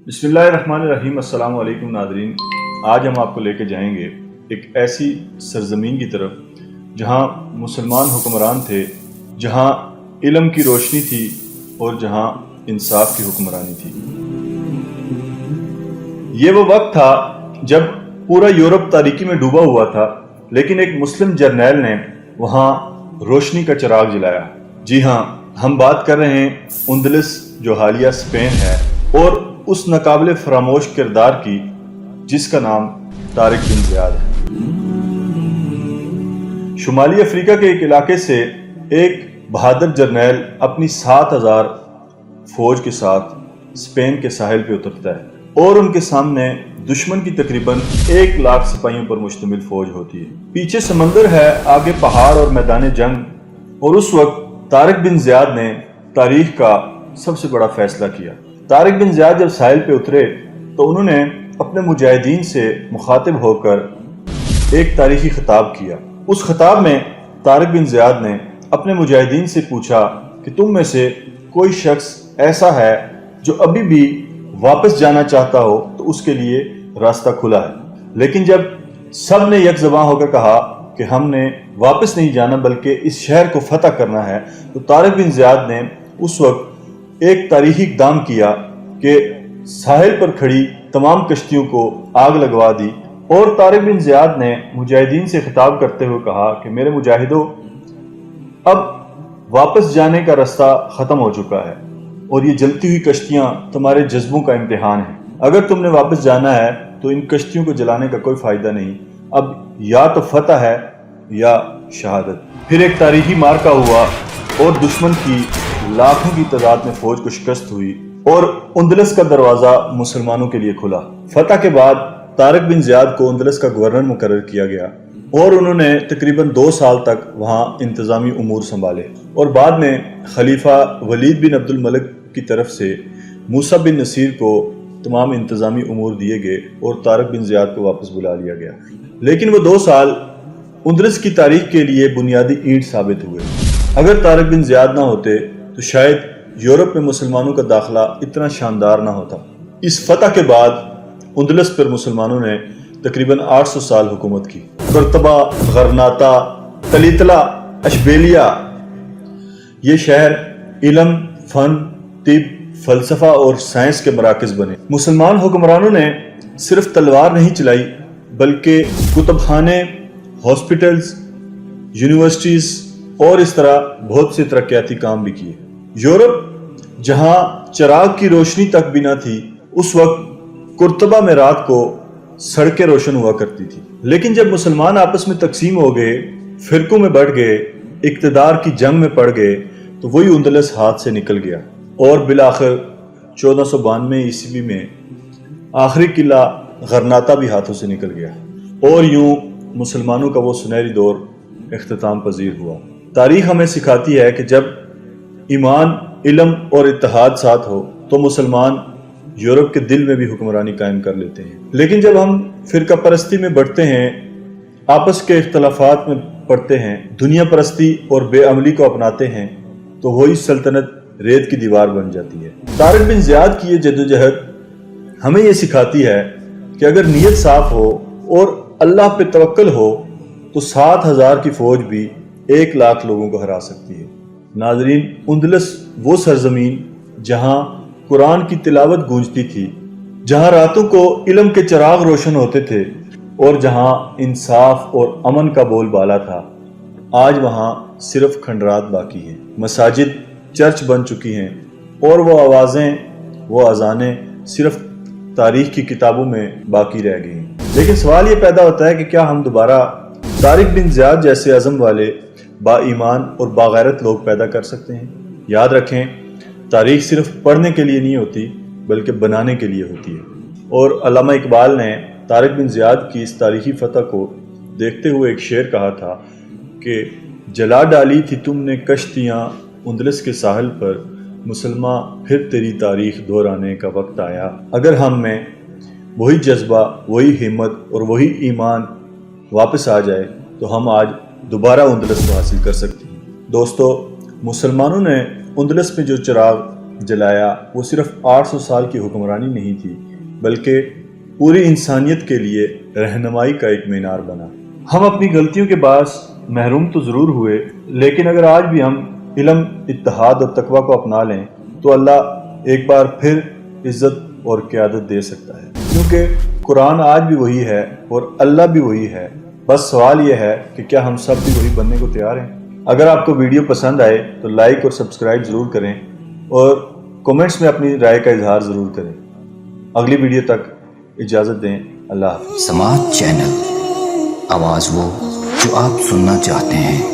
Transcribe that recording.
بسم اللہ الرحمن الرحیم۔ السلام علیکم ناظرین، آج ہم آپ کو لے کے جائیں گے ایک ایسی سرزمین کی طرف جہاں مسلمان حکمران تھے، جہاں علم کی روشنی تھی اور جہاں انصاف کی حکمرانی تھی۔ یہ وہ وقت تھا جب پورا یورپ تاریکی میں ڈوبا ہوا تھا، لیکن ایک مسلم جرنیل نے وہاں روشنی کا چراغ جلایا۔ جی ہاں، ہم بات کر رہے ہیں اندلس جو حالیہ اسپین ہے، اور اس ناقابل فراموش کردار کی جس کا نام طارق بن زیاد ہے۔ شمالی افریقہ کے ایک علاقے سے ایک بہادر جرنیل اپنی 7,000 فوج کے ساتھ اسپین کے ساحل پہ اترتا ہے، اور ان کے سامنے دشمن کی تقریباً 1,00,000 سپاہیوں پر مشتمل فوج ہوتی ہے۔ پیچھے سمندر ہے، آگے پہاڑ اور میدان جنگ، اور اس وقت طارق بن زیاد نے تاریخ کا سب سے بڑا فیصلہ کیا۔ طارق بن زیاد جب ساحل پہ اترے تو انہوں نے اپنے مجاہدین سے مخاطب ہو کر ایک تاریخی خطاب کیا۔ اس خطاب میں طارق بن زیاد نے اپنے مجاہدین سے پوچھا کہ تم میں سے کوئی شخص ایسا ہے جو ابھی بھی واپس جانا چاہتا ہو تو اس کے لیے راستہ کھلا ہے۔ لیکن جب سب نے یک زباں ہو کر کہا کہ ہم نے واپس نہیں جانا بلکہ اس شہر کو فتح کرنا ہے، تو طارق بن زیاد نے اس وقت ایک تاریخی اقدام کیا کہ ساحل پر کھڑی تمام کشتیوں کو آگ لگوا دی، اور طارق بن زیاد نے مجاہدین سے خطاب کرتے ہوئے کہا کہ میرے مجاہدوں، اب واپس جانے کا راستہ ختم ہو چکا ہے، اور یہ جلتی ہوئی کشتیاں تمہارے جذبوں کا امتحان ہے۔ اگر تم نے واپس جانا ہے تو ان کشتیوں کو جلانے کا کوئی فائدہ نہیں، اب یا تو فتح ہے یا شہادت۔ پھر ایک تاریخی معرکہ ہوا اور دشمن کی لاکھوں کی تعداد میں فوج کو شکست ہوئی، اور اندلس کا دروازہ مسلمانوں کے لیے کھلا۔ فتح کے بعد طارق بن زیاد کو اندلس کا گورنر مقرر کیا گیا، اور انہوں نے تقریباً 2 سال تک وہاں انتظامی امور سنبھالے، اور بعد میں خلیفہ ولید بن عبد الملک کی طرف سے موسیٰ بن نصیر کو تمام انتظامی امور دیے گئے اور طارق بن زیاد کو واپس بلا لیا گیا۔ لیکن وہ 2 سال اندلس کی تاریخ کے لیے بنیادی اینٹ ثابت ہوئے۔ اگر طارق بن زیاد نہ ہوتے تو شاید یورپ میں مسلمانوں کا داخلہ اتنا شاندار نہ ہوتا۔ اس فتح کے بعد اندلس پر مسلمانوں نے تقریباً 800 سال حکومت کی۔ قرطبہ، غرناطہ، تلیطلہ، اشبیلیہ، یہ شہر علم، فن، طب، فلسفہ اور سائنس کے مراکز بنے۔ مسلمان حکمرانوں نے صرف تلوار نہیں چلائی بلکہ کتب خانے، ہاسپٹلز، یونیورسٹیز اور اس طرح بہت سے ترقیاتی کام بھی کیے۔ یورپ جہاں چراغ کی روشنی تک بھی نہ تھی، اس وقت قرطبہ میں رات کو سڑکیں روشن ہوا کرتی تھی۔ لیکن جب مسلمان آپس میں تقسیم ہو گئے، فرقوں میں بڑھ گئے، اقتدار کی جنگ میں پڑ گئے، تو وہی اندلس ہاتھ سے نکل گیا، اور بالآخر 1492 عیسوی میں آخری قلعہ غرناطہ بھی ہاتھوں سے نکل گیا، اور یوں مسلمانوں کا وہ سنہری دور اختتام پذیر ہوا۔ تاریخ ہمیں سکھاتی ہے کہ جب ایمان، علم اور اتحاد ساتھ ہو تو مسلمان یورپ کے دل میں بھی حکمرانی قائم کر لیتے ہیں۔ لیکن جب ہم فرقہ پرستی میں بڑھتے ہیں، آپس کے اختلافات میں پڑتے ہیں، دنیا پرستی اور بے عملی کو اپناتے ہیں، تو وہی سلطنت ریت کی دیوار بن جاتی ہے۔ طارق بن زیاد کی یہ جدوجہد ہمیں یہ سکھاتی ہے کہ اگر نیت صاف ہو اور اللہ پہ توکل ہو تو 7,000 کی فوج بھی 1,00,000 لوگوں کو ہرا سکتی ہے۔ ناظرین، اندلس وہ سرزمین جہاں قرآن کی تلاوت گونجتی تھی، جہاں راتوں کو علم کے چراغ روشن ہوتے تھے، اور جہاں انصاف اور امن کا بول بالا تھا، آج وہاں صرف کھنڈرات باقی ہیں۔ مساجد چرچ بن چکی ہیں، اور وہ آوازیں، وہ اذانیں صرف تاریخ کی کتابوں میں باقی رہ گئی ہیں۔ لیکن سوال یہ پیدا ہوتا ہے کہ کیا ہم دوبارہ طارق بن زیاد جیسے عزم والے با ایمان اور باغیرت لوگ پیدا کر سکتے ہیں؟ یاد رکھیں، تاریخ صرف پڑھنے کے لیے نہیں ہوتی بلکہ بنانے کے لیے ہوتی ہے۔ اور علامہ اقبال نے طارق بن زیاد کی اس تاریخی فتح کو دیکھتے ہوئے ایک شعر کہا تھا کہ جلا ڈالی تھی تم نے کشتیاں اندلس کے ساحل پر، مسلماں پھر تیری تاریخ دہرانے کا وقت آیا۔ اگر ہم میں وہی جذبہ، وہی ہمت اور وہی ایمان واپس آ جائے تو ہم آج دوبارہ اندلس کو حاصل کر سکتے ہیں۔ دوستو، مسلمانوں نے اندلس میں جو چراغ جلایا وہ صرف 800 سال کی حکمرانی نہیں تھی، بلکہ پوری انسانیت کے لیے رہنمائی کا ایک مینار بنا۔ ہم اپنی غلطیوں کے باعث محروم تو ضرور ہوئے، لیکن اگر آج بھی ہم علم، اتحاد اور تقوی کو اپنا لیں تو اللہ ایک بار پھر عزت اور قیادت دے سکتا ہے، کیونکہ قرآن آج بھی وہی ہے اور اللہ بھی وہی ہے۔ بس سوال یہ ہے کہ کیا ہم سب بھی وہی بننے کو تیار ہیں؟ اگر آپ کو ویڈیو پسند آئے تو لائک اور سبسکرائب ضرور کریں اور کومنٹس میں اپنی رائے کا اظہار ضرور کریں۔ اگلی ویڈیو تک اجازت دیں۔ اللہ حافظ۔ سماعت چینل، آواز وہ جو آپ سننا چاہتے ہیں۔